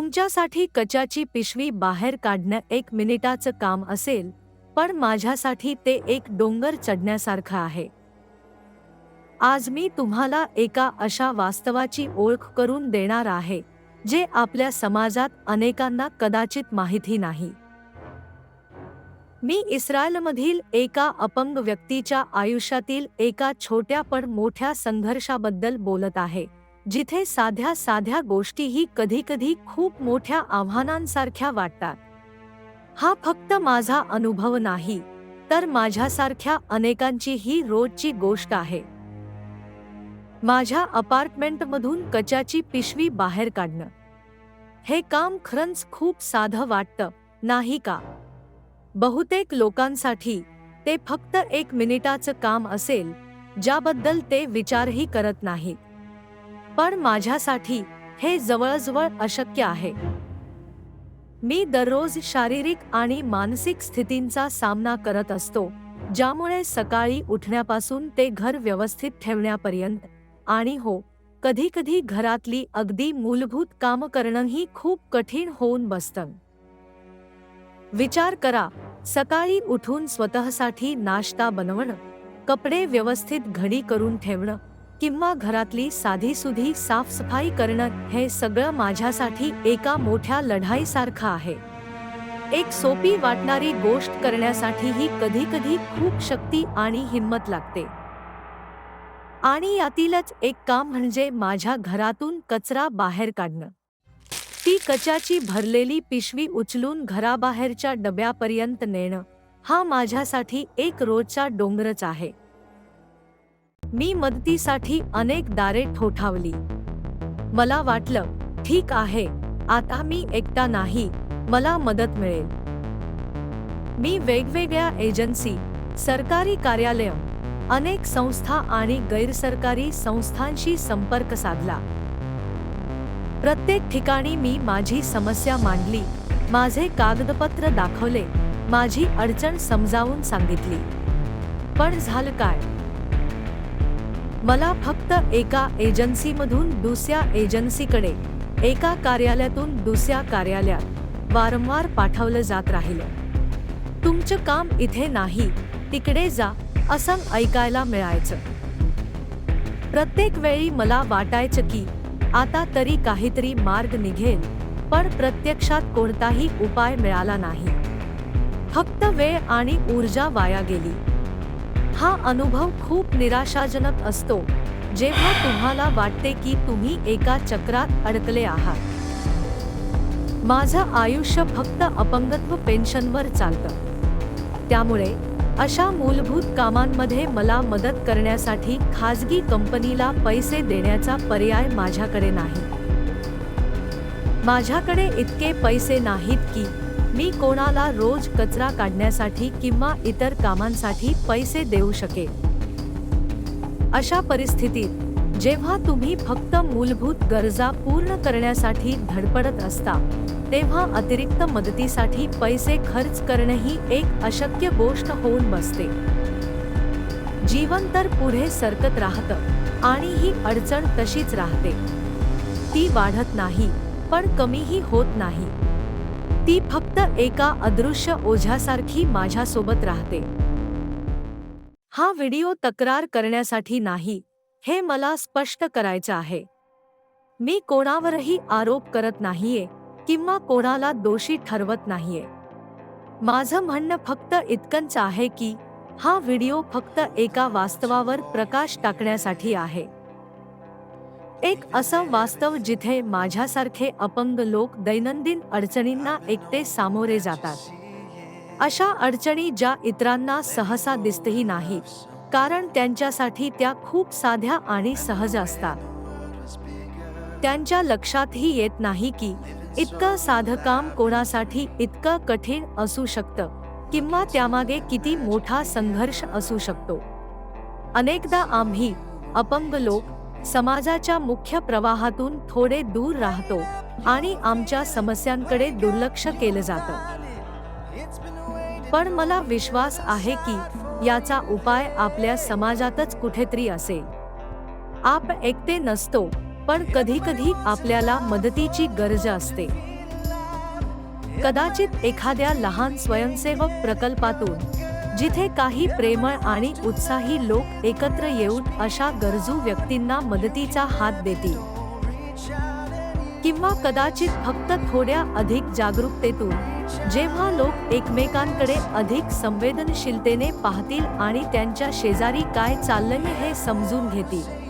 तुमच्यासाठी कचऱ्याची पिशवी बाहेर काढणं 1 मिनिटाचं काम असेल, पण माझ्यासाठी ते एक डोंगर चढण्यासारखं आहे. आज मी तुम्हाला एका अशा वास्तवाची ओळख करून देणार आहे, जे आपल्या समाजात अनेकांना कदाचित माहिती नाही. मी इस्रायलमधील एका अपंग व्यक्तीच्या आयुष्यातील एका छोट्या पण मोठ्या संघर्षाबद्दल बोलत आहे, जिथे साध्या साध्या गोष्टीही कधीकधी खूप मोठ्या आव्हानांसारख्या वाटतात. हा फक्त माझा अनुभव नाही, तर माझ्यासारख्या अनेकांची ही रोजची गोष्ट आहे. माझ्या अपार्टमेंटमधून कचऱ्याची पिशवी बाहेर काढणं हे काम खरंच खूप साधं वाटतं, नाही का? बहुतेक लोकांसाठी ते फक्त 1 मिनिटाचं काम असेल, ज्याबद्दल ते विचारही करत नाहीत. पण माझ्यासाठी हे जवळजवळ अशक्य आहे. मी दररोज शारीरिक आणि मानसिक स्थितींचा सामना करत असतो, ज्यामुळे सकाळी उठण्यापासून ते घर व्यवस्थित ठेवण्यापर्यंत, आणि हो, कधीकधी घरातली अगदी मूलभूत कामं करणंही खूप कठीण होऊन बसतं. विचार करा, सकाळी उठून स्वतःसाठी नाश्ता बनवणं, कपडे व्यवस्थित घडी करून ठेवणं, किंवा घरातली साधीसुधी साफसफाई करणं, हे सगळं माझ्यासाठी एका मोठ्या लढाईसारखं आहे. एक सोपी वाटणारी गोष्ट करण्यासाठीही कधीकधी खूप शक्ती आणि हिंमत लागते. आणि यातीलच एक काम म्हणजे माझ्या घरातून कचरा बाहेर काढणं. ती कचऱ्याची भरलेली पिशवी उचलून घराबाहेरच्या डब्यापर्यंत नेणं, हा माझ्यासाठी एक रोजचा डोंगरच आहे. मी मदतीसाठी अनेक दारे ठोठावली. मला वाटलं, ठीक आहे, आता मी एकटा नाही, मला मदत मिळेल. मी वेगवेगळ्या एजन्सी, सरकारी कार्यालय, अनेक संस्था आणि गैरसरकारी संस्थांशी संपर्क साधला. प्रत्येक ठिकाणी मी माझी समस्या मांडली, माझे कागदपत्र दाखवले, माझी अडचण समजावून सांगितली. पण झालं काय? मला फक्त एका एजन्सीमधून दुसऱ्या एजन्सीकडे, एका कार्यालयातून दुसऱ्या कार्यालयात वारंवार पाठवलं जात राहिलं. तुमचं काम इथे नाही, तिकडे जा, असं ऐकायला मिळायचं. प्रत्येक वेळी मला वाटायचं की आता तरी काहीतरी मार्ग निघेल, पण प्रत्यक्षात कोणताही उपाय मिळाला नाही. फक्त वेळ आणि ऊर्जा वाया गेली. हा अनुभव खूप निराशाजनक असतो, जेव्हा तुम्हाला वाटते की तुम्ही एका चक्रात अडकले आहात. माझं आयुष्य फक्त अपंगत्व पेन्शनवर चालतं. त्यामुळे अशा मूलभूत कामांमध्ये मला मदत करण्यासाठी खाजगी कंपनीला पैसे देण्याचा पर्याय माझ्याकडे नाही. माझ्याकडे इतके पैसे नाहीत की मी कोणाला रोज कचरा काढण्यासाठी किंवा इतर कामांसाठी पैसे देऊ शकेन. अशा परिस्थितीत जेव्हा तुम्ही फक्त मूलभूत गरजा पूर्ण करण्यासाठी धडपडत असता, तेव्हा अतिरिक्त मदतीसाठी पैसे खर्च करणंही एक अशक्य गोष्ट होऊन बसते. जीवन तर पुढे सरकत राहतं आणि ही अडचण तशीच राहते. ती वाढत नाही, पण कमीही होत नाही. ती फक्त एका अदृश्य ओझ्यासारखी माझ्यासोबत राहते. हा व्हिडिओ तक्रार करण्यासाठी नाही, हे मला स्पष्ट करायचं आहे. मी कोणावरही आरोप करत नाहीये किंवा कोणाला दोषी ठरवत नाहीये. माझं म्हणणं फक्त इतकंच आहे की हा व्हिडिओ फक्त एका वास्तवावर प्रकाश टाकण्यासाठी आहे. एक असं वास्तव जिथे माझ्यासारखे अपंग लोक दैनंदिन अडचणींना एकटे सामोरे जातात. अशा अडचणी ज्या इतरांना सहसा दिसतही नाहीत, कारण त्यांच्यासाठी त्या खूप साध्या आणि सहज असतात. त्यांच्या लक्षातही येत नाही की इतकं साधं काम कोणासाठी इतकं कठीण असू शकतं, किंवा त्यामागे किती मोठा संघर्ष असू शकतो. अनेकदा आम्ही अपंग लोक समाजाच्या मुख्य प्रवाहातून थोडे दूर राहतो आणि आमच्या समस्यांकडे दुर्लक्ष केलं जातं. पण मला विश्वास आहे की याचा उपाय आपल्या समाजातच कुठेतरी असेल. आपण एकटे नसतो, पण कधीकधी आपल्याला मदतीची गरज असते. कदाचित एखाद्या लहान स्वयंसेवक प्रकल्पातून, जिथे काही प्रेमळ आणि उत्साही लोक एकत्र येऊन अशा गरजू व्यक्तींना मदतीचा हात देतील. किंवा कदाचित फक्त थोड्या अधिक जागरूकतेतून, जेव्हा लोक एकमेकांकडे अधिक संवेदनशीलतेने पाहतील आणि त्यांच्या शेजारी काय चाललंय हे समजून घेतील.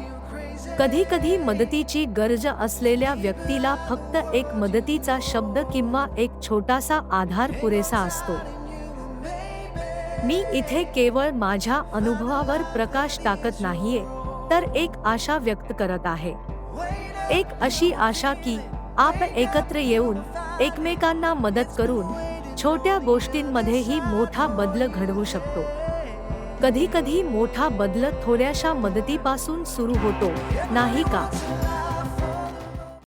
कधी-कधी मदतीची गरज असलेल्या व्यक्तीला फक्त एक मदतीचा शब्द किंवा एक छोटासा आधार पुरेसा असतो. मी इथे केवळ माझ्या अनुभवावर प्रकाश टाकत नाहीये, तर एक आशा व्यक्त करत आहे. एक अशी आशा की आपण एकत्र येऊन एकमेकांना मदत करून छोट्या गोष्टींमध्येही मोठा बदल घडवू शकतो. कधी-कधी मोठा बदल थोड्याशा मदतीपासून सुरू होतो, नाही का?